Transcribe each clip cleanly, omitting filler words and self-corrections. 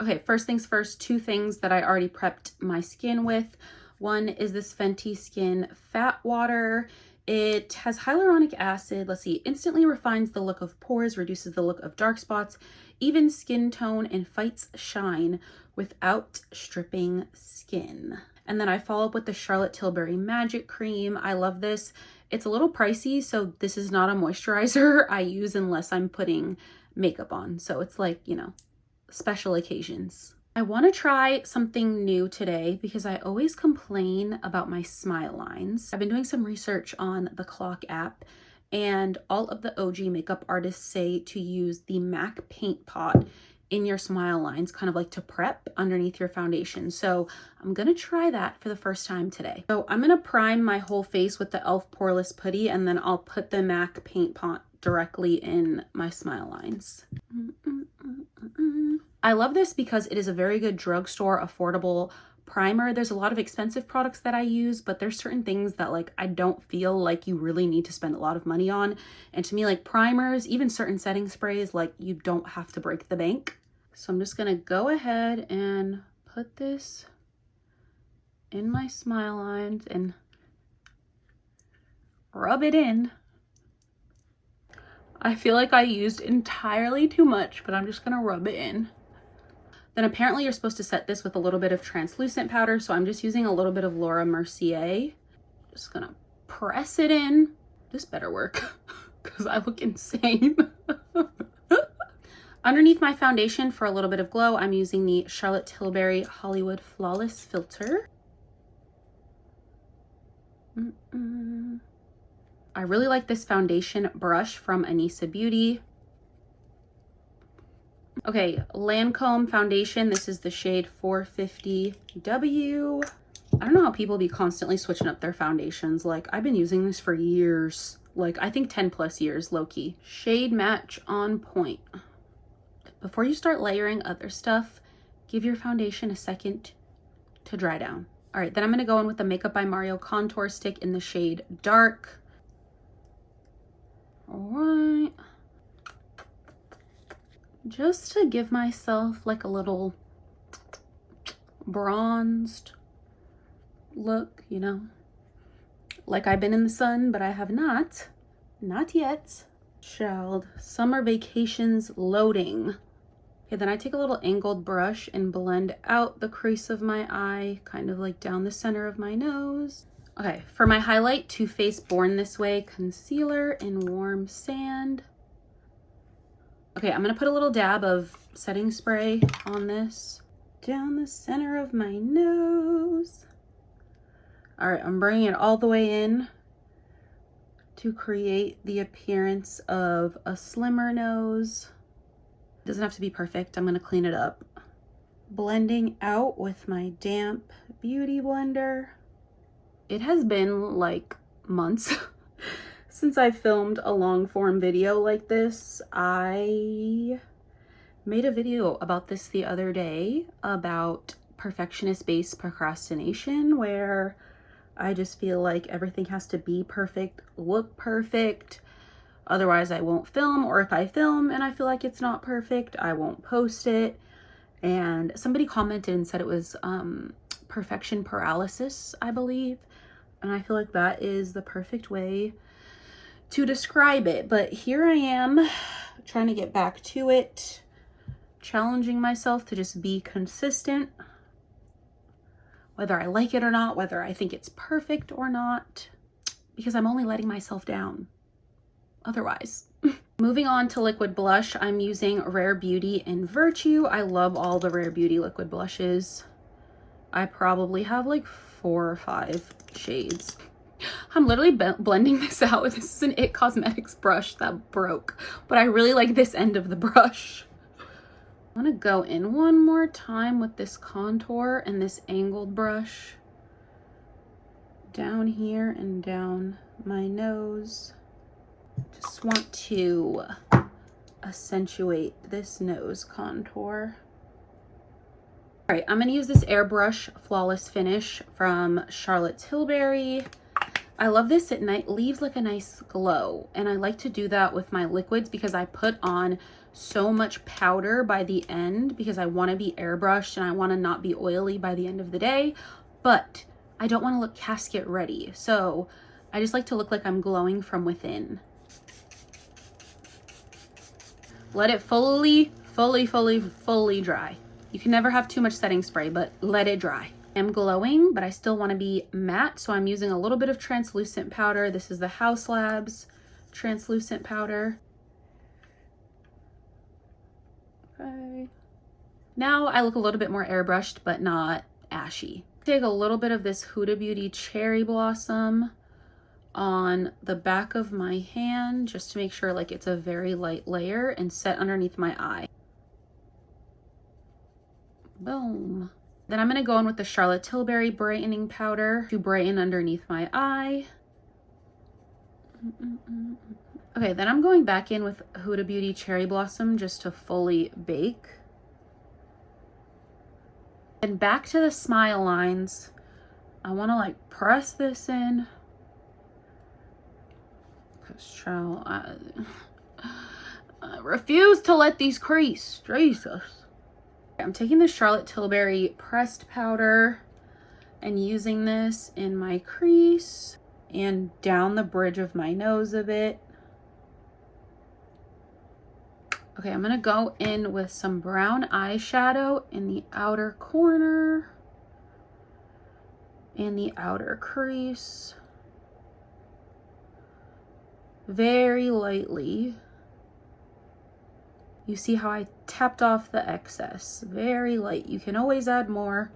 Okay, first things first, two things that I already prepped my skin with. One is this Fenty Skin Fat Water. It has hyaluronic acid. Let's see, instantly refines the look of pores, reduces the look of dark spots, evens skin tone, and fights shine without stripping skin. And then I follow up with the Charlotte Tilbury Magic Cream. I love this. It's a little pricey, so this is not a moisturizer I use unless I'm putting makeup on. So it's like, you know, special occasions. I want to try something new today because I always complain about my smile lines. I've been doing some research on the Clock app, and all of the OG makeup artists say to use the MAC paint pot in your smile lines, kind of like to prep underneath your foundation. So I'm gonna try that for the first time today. So I'm gonna prime my whole face with the e.l.f. Poreless Putty, and then I'll put the MAC paint pot directly in my smile lines. I love this because it is a very good drugstore affordable primer. There's a lot of expensive products that I use, but there's certain things that like I don't feel like you really need to spend a lot of money on. And to me, like primers, even certain setting sprays, like you don't have to break the bank. So I'm just gonna go ahead and put this in my smile lines and rub it in. I feel like I used entirely too much, but I'm just gonna rub it in. Then apparently you're supposed to set this with a little bit of translucent powder, so I'm just using a little bit of Laura Mercier. Just gonna press it in. This better work because I look insane. Underneath my foundation for a little bit of glow, I'm using the Charlotte Tilbury Hollywood Flawless Filter. I really like this foundation brush from Anissa Beauty. Okay, Lancome foundation. This is the shade 450W. I don't know how people be constantly switching up their foundations. Like, I've been using this for years. Like, I think 10 plus years, low-key. Shade match on point. Before you start layering other stuff, give your foundation a second to dry down. All right, then I'm gonna go in with the Makeup by Mario contour stick in the shade Dark. All right. Just to give myself like a little bronzed look, you know, like I've been in the sun, but I have not yet. Child, Summer Vacations Loading. Okay, then I take a little angled brush and blend out the crease of my eye, kind of like down the center of my nose. Okay, for my highlight, Too Faced Born This Way Concealer in Warm Sand. Okay, I'm gonna put a little dab of setting spray on this down the center of my nose. All right, I'm bringing it all the way in to create the appearance of a slimmer nose. It doesn't have to be perfect. I'm gonna clean it up. Blending out with my damp beauty blender. It has been like months since I filmed a long form video like this. I made a video about this the other day about perfectionist-based procrastination, where I just feel like everything has to be perfect, look perfect, otherwise I won't film, or if I film and I feel like it's not perfect, I won't post it. And somebody commented and said it was perfection paralysis, I believe. And I feel like that is the perfect way to describe it. But here I am trying to get back to it, challenging myself to just be consistent, whether I like it or not, whether I think it's perfect or not, because I'm only letting myself down otherwise. Moving on to liquid blush, I'm using Rare Beauty in Virtue. I love all the Rare Beauty liquid blushes. I probably have like 4 or 5 shades. I'm literally blending this out. This is an It Cosmetics brush that broke, but I really like this end of the brush. I'm gonna go in one more time with this contour and this angled brush down here and down my nose. Just want to accentuate this nose contour. All right, I'm gonna use this airbrush Flawless Finish from Charlotte Tilbury. I love this at night. It leaves like a nice glow. And I like to do that with my liquids because I put on so much powder by the end because I want to be airbrushed and I want to not be oily by the end of the day. But I don't want to look casket ready. So I just like to look like I'm glowing from within. Let it fully dry. You can never have too much setting spray, but let it dry. I'm glowing, but I still want to be matte, so I'm using a little bit of translucent powder. This is the House Labs translucent powder. Okay. Now I look a little bit more airbrushed, but not ashy. Take a little bit of this Huda Beauty Cherry Blossom on the back of my hand just to make sure like it's a very light layer and set underneath my eye. Boom. Then I'm going to go in with the Charlotte Tilbury brightening powder to brighten underneath my eye. Okay, then I'm going back in with Huda Beauty Cherry Blossom just to fully bake. And back to the smile lines. I want to like press this in. Child, I refuse to let these crease. Jesus. I'm taking the Charlotte Tilbury pressed powder and using this in my crease and down the bridge of my nose a bit. Okay, I'm gonna go in with some brown eyeshadow in the outer corner and the outer crease. Very lightly. You see how I tapped off the excess. Very light. You can always add more,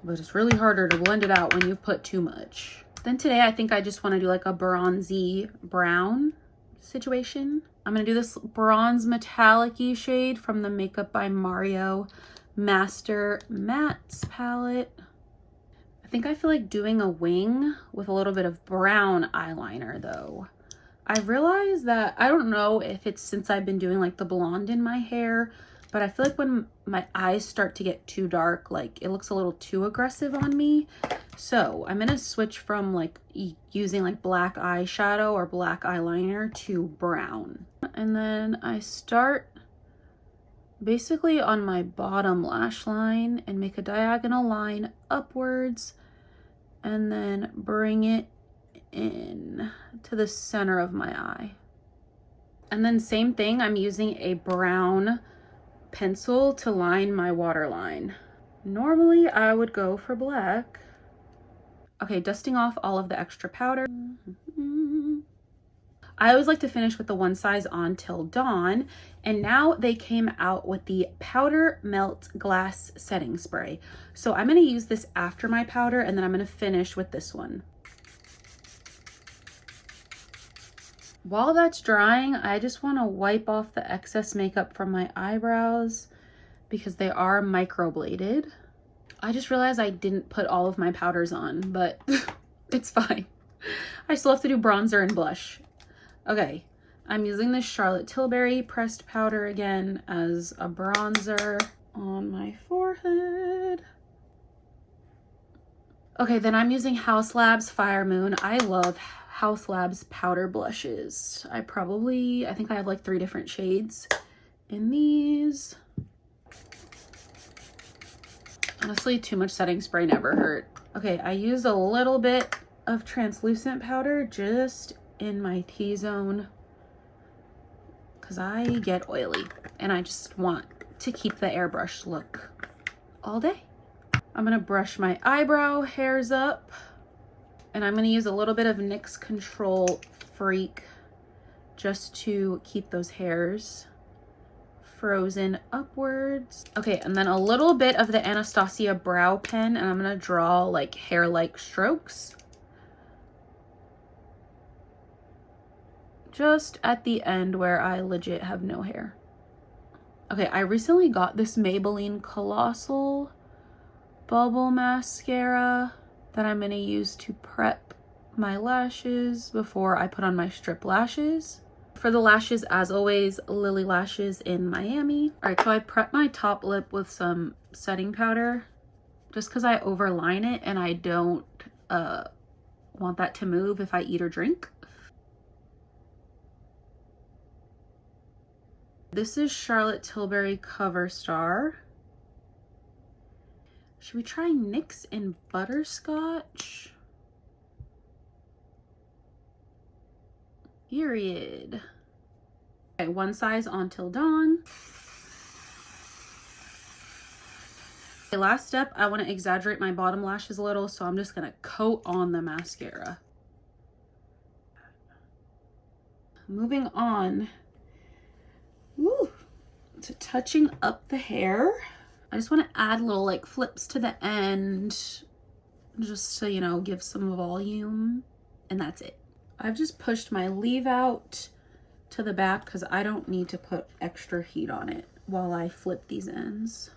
but it's really harder to blend it out when you put too much. Then today I think I just want to do like a bronzy brown situation. I'm going to do this bronze metallic-y shade from the Makeup by Mario Master Mattes palette. I think I feel like doing a wing with a little bit of brown eyeliner though. I realized that, I don't know if it's since I've been doing like the blonde in my hair, but I feel like when my eyes start to get too dark, like it looks a little too aggressive on me. So I'm gonna switch from like using like black eyeshadow or black eyeliner to brown. And then I start basically on my bottom lash line and make a diagonal line upwards and then bring it in to the center of my eye. And then same thing, I'm using a brown pencil to line my waterline. Normally I would go for black. Okay, dusting off all of the extra powder. I always like to finish with the One Size On Till Dawn, and now they came out with the Powder Melt Glass Setting Spray. So I'm going to use this after my powder, and then I'm going to finish with this one. While that's drying, I just want to wipe off the excess makeup from my eyebrows because they are microbladed. I just realized I didn't put all of my powders on, but it's fine. I still have to do bronzer and blush. Okay, I'm using this Charlotte Tilbury pressed powder again as a bronzer on my forehead. Okay, then I'm using House Labs Fire Moon. I love House Labs powder blushes. I think I have like 3 different shades in these. Honestly, too much setting spray never hurt. Okay, I used a little bit of translucent powder just in my T-zone because I get oily and I just want to keep the airbrush look all day. I'm gonna brush my eyebrow hairs up and I'm gonna use a little bit of NYX Control Freak just to keep those hairs frozen upwards. Okay, and then a little bit of the Anastasia brow pen and I'm gonna draw like hair-like strokes just at the end where I legit have no hair. Okay, I recently got this Maybelline Colossal Bubble Mascara that I'm gonna use to prep my lashes before I put on my strip lashes. For the lashes, as always, Lily Lashes in Miami. All right, so I prep my top lip with some setting powder just because I overline it and I don't want that to move if I eat or drink. This is Charlotte Tilbury Cover Star. Should we try NYX and Butterscotch? Period. Okay, one size on Till Dawn. Okay, last step, I want to exaggerate my bottom lashes a little, so I'm just gonna coat on the mascara. Moving on, woo, to touching up the hair. I just want to add little like flips to the end, just to, you know, give some volume, and that's it. I've just pushed my leave out to the back because I don't need to put extra heat on it while I flip these ends.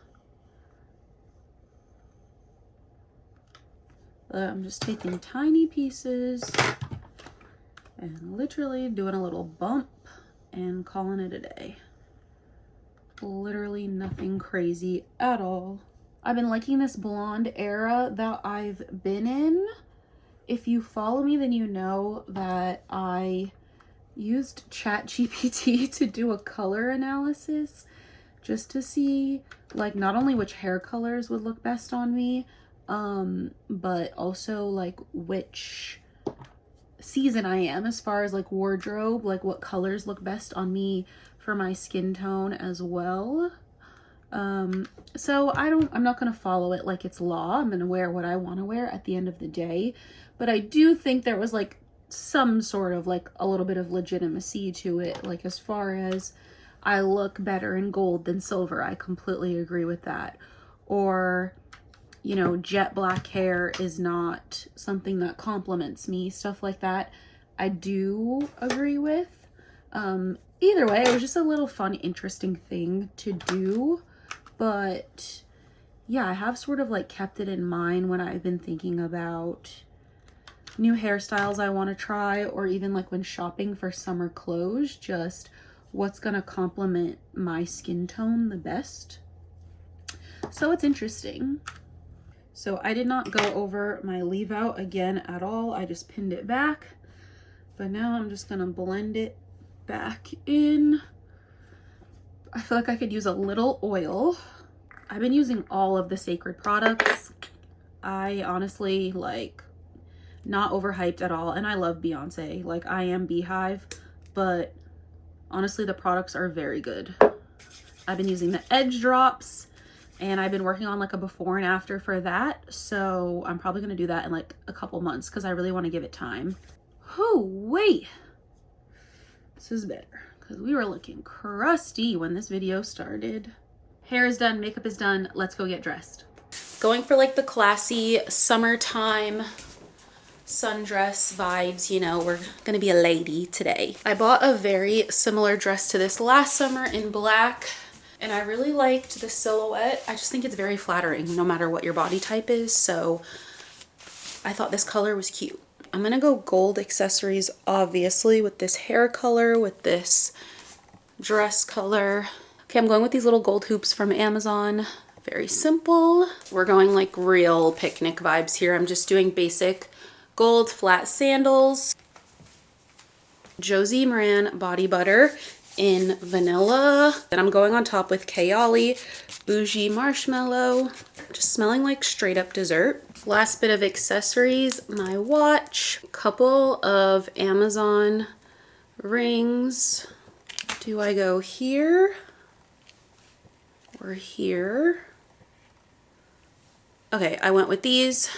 I'm just taking tiny pieces and literally doing a little bump and calling it a day. Literally nothing crazy at all. I've been liking this blonde era that I've been in. If you follow me, then you know that I used ChatGPT to do a color analysis just to see like not only which hair colors would look best on me, but also like which season I am as far as like wardrobe, like what colors look best on me for my skin tone as well. So I'm not gonna follow it like it's law. I'm gonna wear what I want to wear at the end of the day, but I do think there was like some sort of like a little bit of legitimacy to it, like as far as I look better in gold than silver. I completely agree with that. Or, you know, jet black hair is not something that compliments me, stuff like that. I do agree with. Either way, it was just a little fun, interesting thing to do. But yeah, I have sort of like kept it in mind when I've been thinking about new hairstyles I want to try, or even like when shopping for summer clothes, just what's gonna complement my skin tone the best. So it's interesting. So I did not go over my leave out again at all. I just pinned it back, but now I'm just gonna blend it back in. I feel like I could use a little oil. I've been using all of the Sacred products. I honestly like not overhyped at all, and I love Beyonce. Like I am Beehive, but honestly the products are very good. I've been using the Edge drops, and I've been working on like a before and after for that, so I'm probably gonna do that in like a couple months because I really want to give it time. Oh wait, this is better because we were looking crusty when this video started. Hair is done, makeup is done, let's go get dressed. Going for like the classy summertime sundress vibes, you know, we're gonna be a lady today. I bought a very similar dress to this last summer in black, and I really liked the silhouette. I just think it's very flattering no matter what your body type is, so I thought this color was cute. I'm gonna go gold accessories, obviously, with this hair color, with this dress color. Okay, I'm going with these little gold hoops from Amazon. Very simple. We're going like real picnic vibes here. I'm just doing basic gold flat sandals. Josie Maran body butter in vanilla. Then I'm going on top with Kayali Bougie Marshmallow. Just smelling like straight up dessert. Last bit of accessories, my watch, a couple of Amazon rings. Do I go here or here? Okay, I went with these.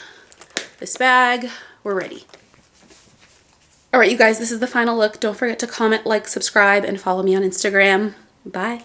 This bag, we're ready. All right, you guys, this is the final look. Don't forget to comment, like, subscribe, and follow me on Instagram. Bye.